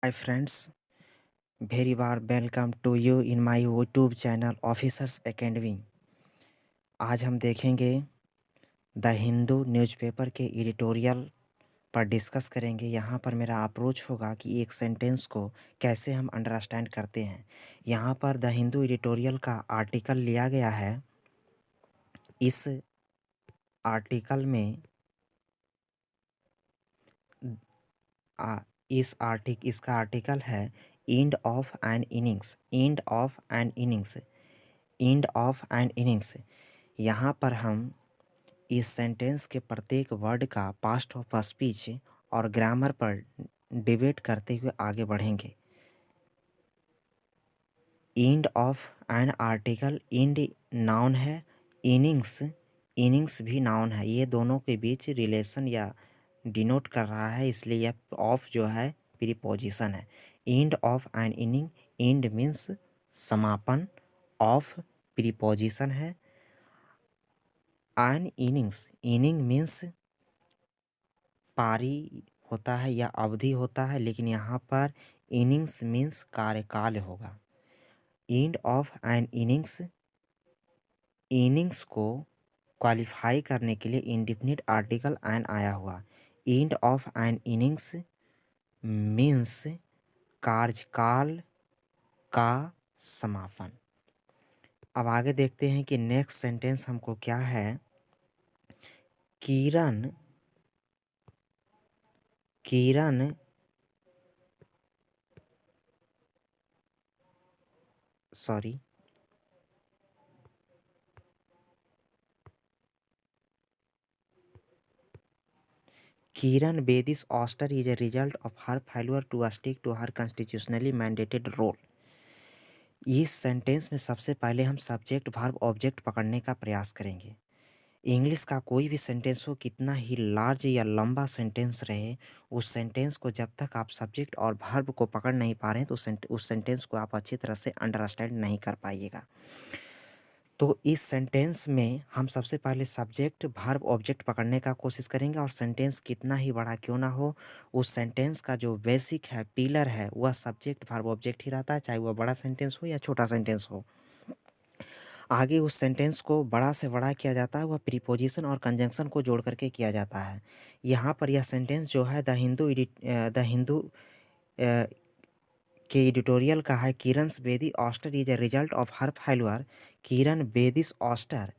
Hi friends, very warm welcome to you in my YouTube channel Officers Academy। आज हम देखेंगे the Hindu newspaper के editorial पर discuss करेंगे। यहाँ पर मेरा अप्रोच होगा कि एक सेंटेंस को कैसे हम अंडरस्टैंड करते हैं। यहाँ पर द हिंदू एडिटोरियल का आर्टिकल लिया गया है। इस आर्टिकल में इसका आर्टिकल है end of an innings. End of an innings. End of an innings. यहाँ पर हम इस सेंटेंस के प्रत्येक वर्ड का पास्ट ऑफ स्पीच और ग्रामर पर डिबेट करते हुए आगे बढ़ेंगे। End of an article, and noun है, इनिंग्स इनिंग्स भी नाउन है। ये दोनों के बीच रिलेशन या डिनोट कर रहा है, इसलिए यह ऑफ जो है प्रीपोजिशन है। End of N inning, and means समापन, ऑफ प्रीपोजिशन है। एन इनिंग्स, इनिंग मीन्स पारी होता है या अवधि होता है, लेकिन यहाँ पर इनिंग्स मीन्स कार्यकाल होगा। End of an innings, innings को क्वालिफाई करने के लिए इंडिफिनिट आर्टिकल एन आया हुआ। End of an innings means कार्यकाल का समापन। अब आगे देखते हैं कि नेक्स्ट सेंटेंस हमको क्या है। Kiran Kiran sorry Kiran Bedi's ouster is a result of her failure to stick to her constitutionally mandated role। इस सेंटेंस में सबसे पहले हम सब्जेक्ट वर्ब ऑब्जेक्ट पकड़ने का प्रयास करेंगे। इंग्लिश का कोई भी सेंटेंस हो, कितना ही लार्ज या लंबा सेंटेंस रहे, उस सेंटेंस को जब तक आप सब्जेक्ट और वर्ब को पकड़ नहीं पा रहे हैं तो उस सेंटेंस को आप अच्छी तरह से अंडरस्टैंड नहीं कर पाइएगा। तो इस सेंटेंस में हम सबसे पहले सब्जेक्ट वर्ब ऑब्जेक्ट पकड़ने का कोशिश करेंगे, और सेंटेंस कितना ही बड़ा क्यों ना हो, उस सेंटेंस का जो बेसिक है, पिलर है, वह सब्जेक्ट वर्ब ऑब्जेक्ट ही रहता है, चाहे वह बड़ा सेंटेंस हो या छोटा सेंटेंस हो। आगे उस सेंटेंस को बड़ा से बड़ा किया जाता है, वह प्रीपोजिशन और कंजंक्शन को जोड़ करके किया जाता है। यहाँ पर यह सेंटेंस जो है द हिंदू के एडिटोरियल का है, Kiran Bedi ouster is a result of her failure. Kiran Bedi's ouster,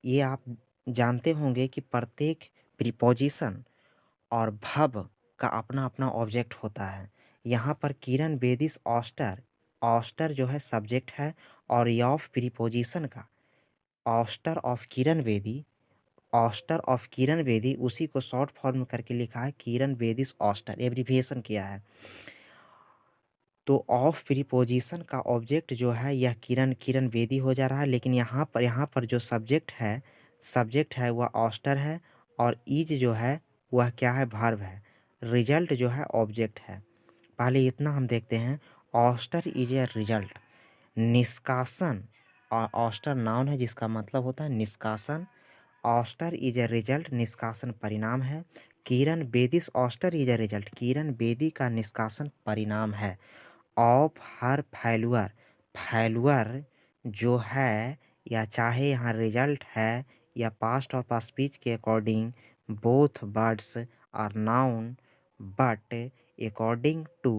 ये आप जानते होंगे कि प्रत्येक प्रीपोजिशन और भव का अपना अपना ऑब्जेक्ट होता है। यहाँ पर किरण बेदिस ऑस्टर, ऑस्टर जो है सब्जेक्ट है, और ये ऑफ प्रीपोजिशन का ouster of Kiran Bedi, ouster of Kiran Bedi, उसी को शॉर्ट फॉर्म करके लिखा है किरण बेदिस ऑस्टर, एब्रीविएशन किया है। तो ऑफ प्रीपोजिशन का ऑब्जेक्ट जो है यह किरण बेदी हो जा रहा है, लेकिन यहाँ पर जो सब्जेक्ट है वह ऑस्टर है, और इज जो है वह क्या है, वर्ब है। रिजल्ट जो है ऑब्जेक्ट है। पहले इतना हम देखते हैं। ऑस्टर इज ए रिजल्ट, निष्कासन, और ऑस्टर नाउन है जिसका मतलब होता है निष्कासन। ऑस्टर इज ए रिजल्ट, निष्कासन परिणाम है। किरण Bedi's oyster is a result, किरण बेदी का निष्कासन परिणाम है। ऑफ हर फेल्यूर, फेल्यूर जो है, या चाहे यहाँ रिजल्ट है या पास्ट ऑफ स्पीच के according, both words are noun, but according to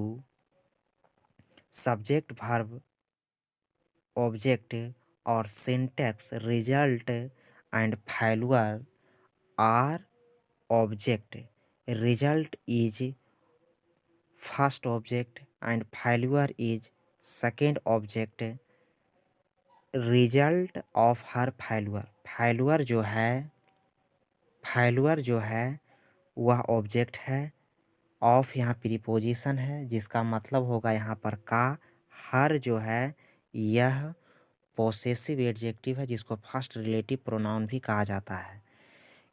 subject verb object और syntax, result and failure are object. Result is first object and failure is second object. Result of her failure, failure जो है वह object है। Of यहाँ preposition है जिसका मतलब होगा यहाँ पर का। हर जो है यह पोसेसिव एडजेक्टिव है जिसको फर्स्ट रिलेटिव प्रोनाउन भी कहा जाता है।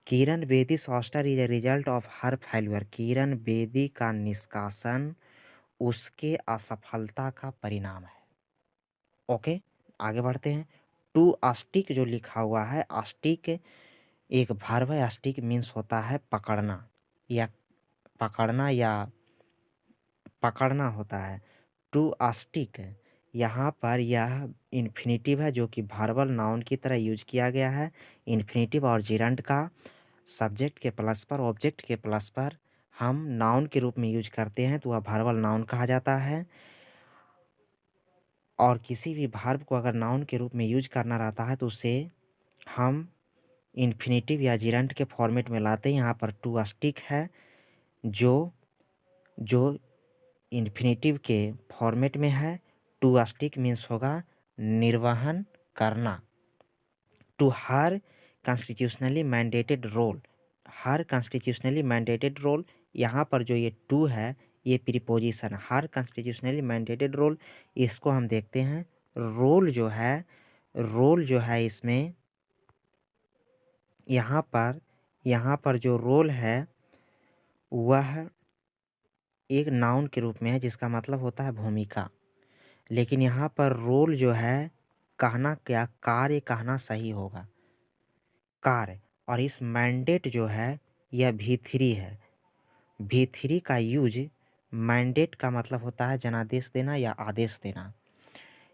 Kiran Bedi ouster is a result of her failure, Kiran Bedi का निष्कासन उसके असफलता का परिणाम है। ओके, आगे बढ़ते हैं। टू अस्टिक जो लिखा हुआ है, अस्टिक एक वर्ब है। अस्टिक मीन्स होता है पकड़ना, या पकड़ना होता है। टू स्टिक, यहाँ पर यह इन्फिनिटिव है जो कि वर्बल नाउन की तरह यूज किया गया है। इन्फिनिटिव और जिरंट का सब्जेक्ट के प्लस पर ऑब्जेक्ट के प्लस पर हम नाउन के रूप में यूज करते हैं तो वह वर्बल नाउन कहा जाता है। और किसी भी वर्ब को अगर नाउन के रूप में यूज करना रहता है तो उसे हम इन्फिनिटिव या जिरंट के फॉर्मेट में लाते हैं। यहाँ पर टू स्टिक है जो जो इन्फिनिटिव के फॉर्मेट में है। टू स्टिक मीन्स होगा निर्वहन करना। To her constitutionally mandated role, her constitutionally mandated role, यहाँ पर जो ये टू है ये preposition, her constitutionally mandated role, इसको हम देखते हैं। रोल जो है इसमें यहाँ पर जो रोल है वह एक नाउन के रूप में है जिसका मतलब होता है भूमिका। लेकिन यहाँ पर रोल जो है कहना क्या, कार्य कहना सही होगा, कार्य। और इस मैंडेट जो है यह V3 है। V3 का यूज, मैंडेट का मतलब होता है जनादेश देना या आदेश देना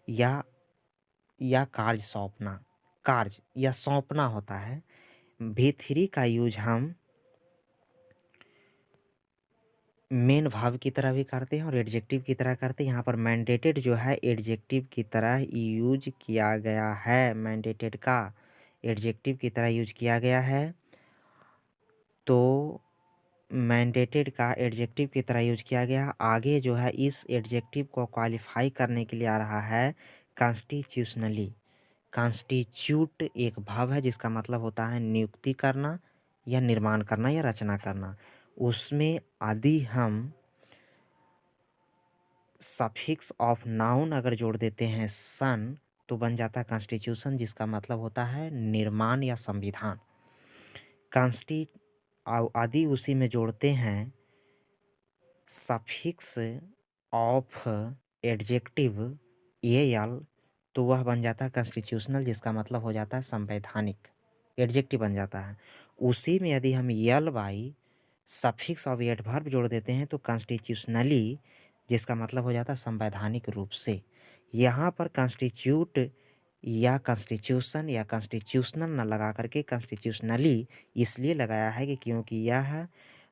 या कार्य सौंपना, कार्य या सौंपना होता है। V3 का यूज हम मेन वर्ब की तरह भी करते हैं और एडजेक्टिव की तरह करते हैं। यहाँ पर मैंडेटेड जो है एडजेक्टिव की तरह यूज किया गया है, मैंडेटेड का एडजेक्टिव की तरह यूज किया गया है। तो मैंडेटेड का एडजेक्टिव की तरह यूज किया गया। आगे जो है इस एडजेक्टिव को क्वालिफाई करने के लिए आ रहा है कॉन्स्टिट्यूशनली। कॉन्स्टिट्यूट एक वर्ब है जिसका मतलब होता है नियुक्ति करना या निर्माण करना या रचना करना। उसमें यदि हम सफिक्स ऑफ नाउन अगर जोड़ देते हैं सन तो बन जाता है कॉन्स्टिट्यूशन जिसका मतलब होता है निर्माण या संविधान। कॉन्स्टि आदि उसी में जोड़ते हैं सफिक्स ऑफ एडजेक्टिव एल तो वह बन जाता है कॉन्स्टिट्यूशनल जिसका मतलब हो जाता है संवैधानिक, एडजेक्टिव बन जाता है। उसी में यदि हम यल बाई सफिक्स ऑफ एडवर्ब जोड़ देते हैं तो कॉन्स्टिट्यूशनली जिसका मतलब हो जाता है संवैधानिक रूप से। यहाँ पर कॉन्स्टिट्यूट या कॉन्स्टिट्यूशन या कॉन्स्टिट्यूशनल न लगा करके कॉन्स्टिट्यूशनली इसलिए लगाया है कि क्योंकि यह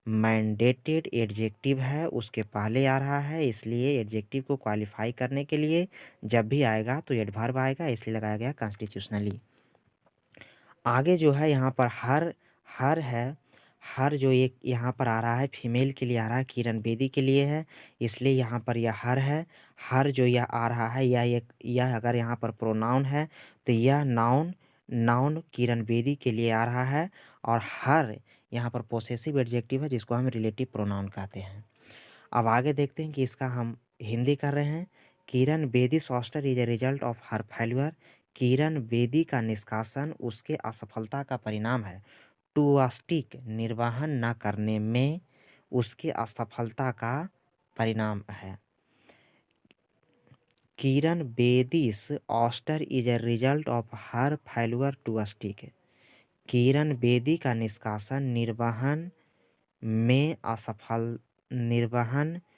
मैंडेटेड एडजेक्टिव है, उसके पहले आ रहा है, इसलिए एडजेक्टिव को क्वालिफाई करने के लिए जब भी आएगा तो एडवर्ब आएगा, इसलिए लगाया गया कॉन्स्टिट्यूशनली। आगे जो है यहाँ पर हर है। हर जो एक यहाँ पर आ रहा है फीमेल के लिए आ रहा है, किरण बेदी के लिए है, इसलिए यहाँ पर यह हर है। हर जो यह आ रहा है यह अगर यहाँ पर प्रोनाउन है तो यह नाउन किरण बेदी के लिए आ रहा है। और हर यहाँ पर पोसेसिव एडजेक्टिव है जिसको हम रिलेटिव प्रोनाउन कहते हैं। अब आगे देखते हैं कि इसका हम हिंदी कर रहे हैं। Kiran Bedi ouster is a result of her failure, Kiran Bedi का निष्कासन उसके असफलता का परिणाम है। टू स्टिक निर्वहन न करने में उसके असफलता का परिणाम है। Kiran Bedi's ouster is a result of her failure to stick, Kiran Bedi का निष्कासन निर्वहन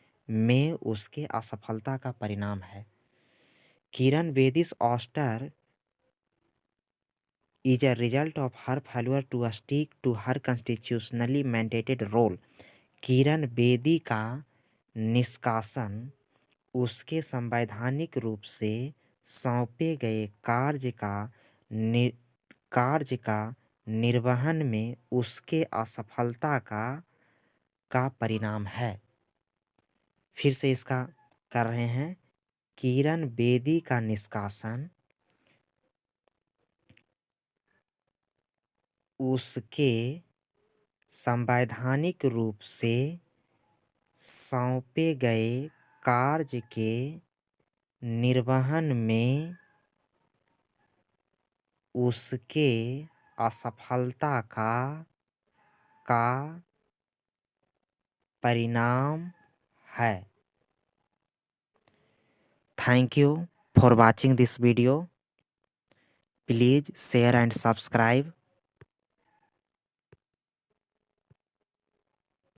में उसके असफलता का परिणाम है। Kiran Bedi's ouster is a result of her failure to stick to her constitutionally mandated role, किरण बेदी का निष्कासन उसके संवैधानिक रूप से सौंपे गए कार्य का निर्वहन में उसके असफलता का परिणाम है। फिर से इसका कर रहे हैं। किरण बेदी का निष्कासन उसके संवैधानिक रूप से सौंपे गए कार्य के निर्वहन में उसके असफलता का परिणाम है। Thank you for watching this video. Please share and subscribe.